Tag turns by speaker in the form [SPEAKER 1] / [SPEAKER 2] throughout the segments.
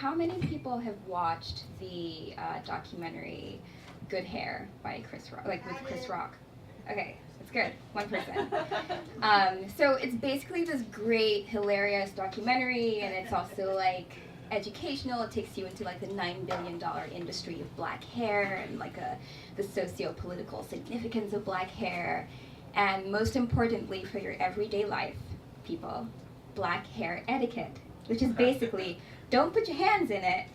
[SPEAKER 1] how many people have watched the documentary Good Hair by Chris Rock, like with Chris Rock? Okay, that's good. One person. So it's basically this great, hilarious documentary, and it's also like educational. It takes you into like the $9 billion industry of black hair and like the socio-political significance of black hair, and most importantly for your everyday life, people, black hair etiquette, which is basically don't put your hands in it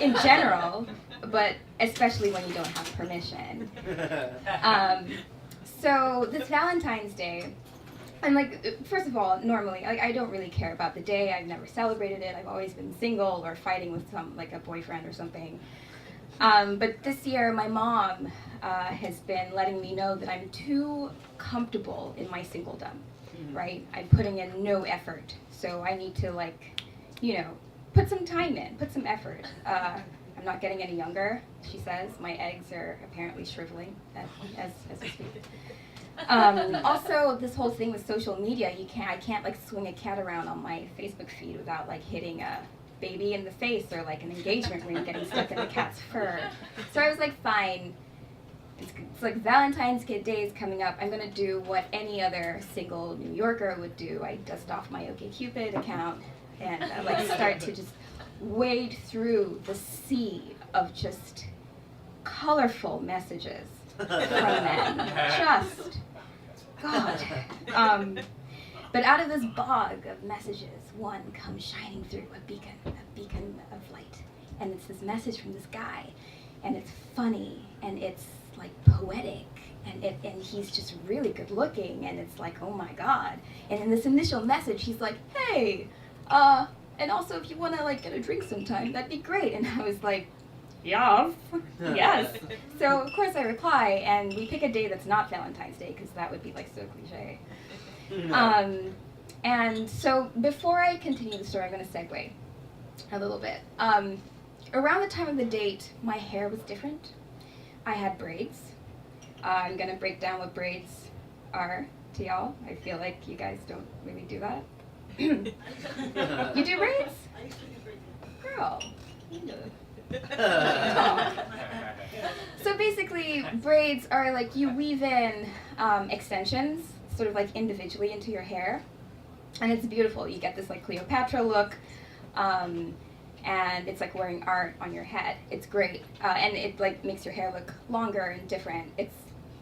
[SPEAKER 1] in general, but especially when you don't have permission. So this Valentine's Day, and like, first of all, normally, like, I don't really care about the day. I've never celebrated it. I've always been single or fighting with like a boyfriend or something. But this year, my mom has been letting me know that I'm too comfortable in my singledom, right? I'm putting in no effort. So I need to, like, you know, put some time in, put some effort. I'm not getting any younger, she says. My eggs are apparently shriveling as we speak. Also, this whole thing with social media, I can't like swing a cat around on my Facebook feed without like hitting a baby in the face or like an engagement ring getting stuck in the cat's fur. So I was like, fine. It's like Valentine's Day is coming up. I'm gonna do what any other single New Yorker would do. I dust off my OkCupid account and like start to just wade through the sea of just colorful messages from men. Just, God. But out of this bog of messages, one comes shining through, a beacon of light. And it's this message from this guy, and it's funny, and it's like poetic, and he's just really good looking, and it's like, oh my God. And in this initial message, he's like, hey, and also if you want to like get a drink sometime, that'd be great. And I was like, yeah, yes. So of course I reply, and we pick a day that's not Valentine's Day, because that would be like so cliche. And so before I continue the story, I'm going to segue a little bit. Around the time of the date, my hair was different. I had braids. I'm going to break down what braids are to y'all. I feel like you guys don't really do that. You do braids?
[SPEAKER 2] I used to do braids.
[SPEAKER 1] Girl, you know. Talk. So basically, braids are like you weave in extensions, sort of like individually into your hair, and it's beautiful. You get this like Cleopatra look, and it's like wearing art on your head. It's great, and it like makes your hair look longer and different. It's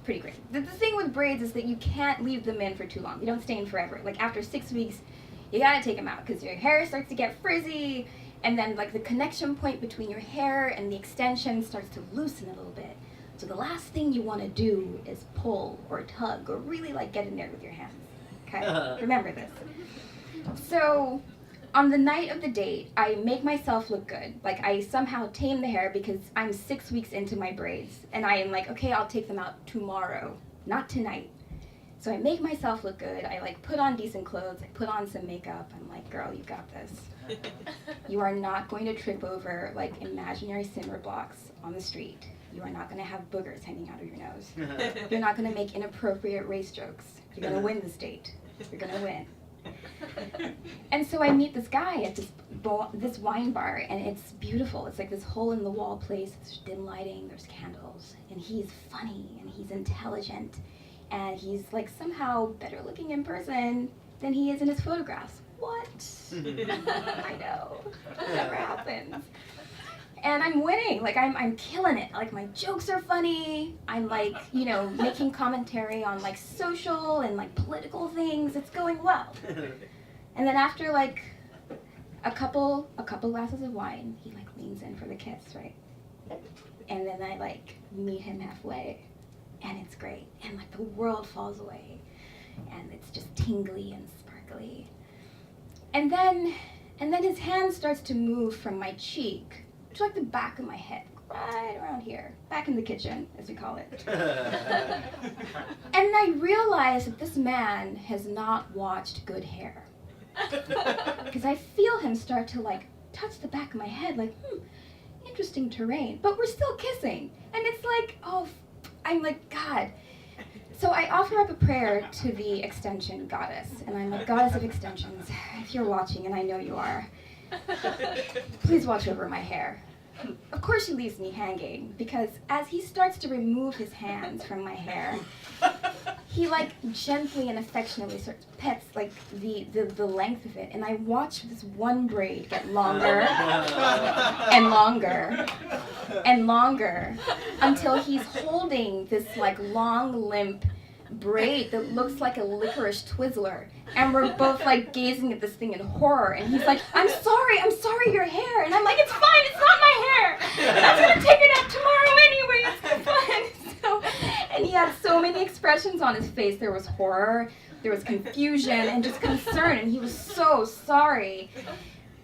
[SPEAKER 1] pretty great. The thing with braids is that you can't leave them in for too long. They don't stay in forever. Like after 6 weeks, you gotta take them out because your hair starts to get frizzy, and then like the connection point between your hair and the extension starts to loosen a little bit. So the last thing you want to do is pull or tug or really like get in there with your hands. Okay? Remember this. So on the night of the date, I make myself look good. Like I somehow tame the hair because I'm 6 weeks into my braids, and I am like, okay, I'll take them out tomorrow, not tonight. So I make myself look good. I like put on decent clothes. I put on some makeup. I'm like, girl, you got this. You are not going to trip over like imaginary cinder blocks on the street. You are not going to have boogers hanging out of your nose. You're not going to make inappropriate race jokes. You're going to win this date. You're going to win. And so I meet this guy at this wine bar, and it's beautiful. It's like this hole-in-the-wall place. There's dim lighting. There's candles. And he's funny, and he's intelligent. And he's like somehow better looking in person than he is in his photographs. What? I know. That never happens. And I'm winning. Like I'm killing it. Like my jokes are funny. I'm like, you know, making commentary on like social and like political things. It's going well. And then after like a couple glasses of wine, he like leans in for the kiss, right? And then I like meet him halfway. And it's great, and like the world falls away, and it's just tingly and sparkly. And then his hand starts to move from my cheek to like the back of my head, right around here, back in the kitchen, as we call it. And I realize that this man has not watched Good Hair, because I feel him start to like touch the back of my head, like, interesting terrain, but we're still kissing, and it's like, oh. I'm like, God. So I offer up a prayer to the extension goddess, and I'm like, goddess of extensions, if you're watching, and I know you are, Please watch over my hair. Of course he leaves me hanging, because as he starts to remove his hands from my hair, he like gently and affectionately sort of pets like the length of it, and I watch this one braid get longer and longer and longer until he's holding this like long limp braid that looks like a licorice Twizzler, and we're both like gazing at this thing in horror, and he's like, I'm sorry your hair, and I'm like, it's fine, it's not my hair, I was gonna take it out tomorrow anyway, it's fine. So, and he had so many expressions on his face. There was horror, there was confusion, and just concern, and he was so sorry,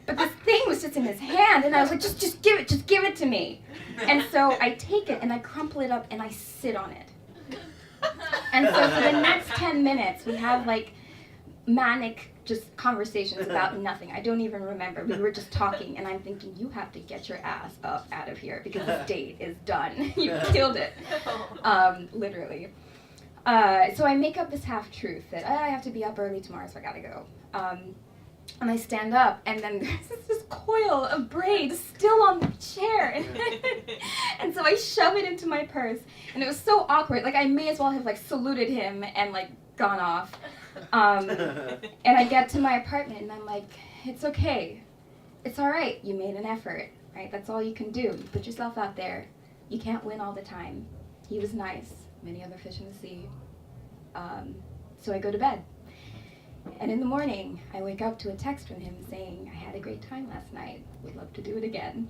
[SPEAKER 1] but this thing was just in his hand, and I was like, just give it to me. And so I take it and I crumple it up and I sit on it. And so for the next 10 minutes, we have like manic just conversations about nothing. I don't even remember. We were just talking, and I'm thinking, you have to get your ass up out of here because this date is done. You killed it. Literally. So I make up this half-truth that I have to be up early tomorrow, so I gotta go. And I stand up, and then there's this coil of braid still on the chair. And so I shove it into my purse, and it was so awkward. Like, I may as well have, like, saluted him and, like, gone off. And I get to my apartment, and I'm like, it's okay. It's all right. You made an effort, right? That's all you can do. You put yourself out there. You can't win all the time. He was nice. Many other fish in the sea. So I go to bed. And in the morning, I wake up to a text from him saying, I had a great time last night. Would love to do it again.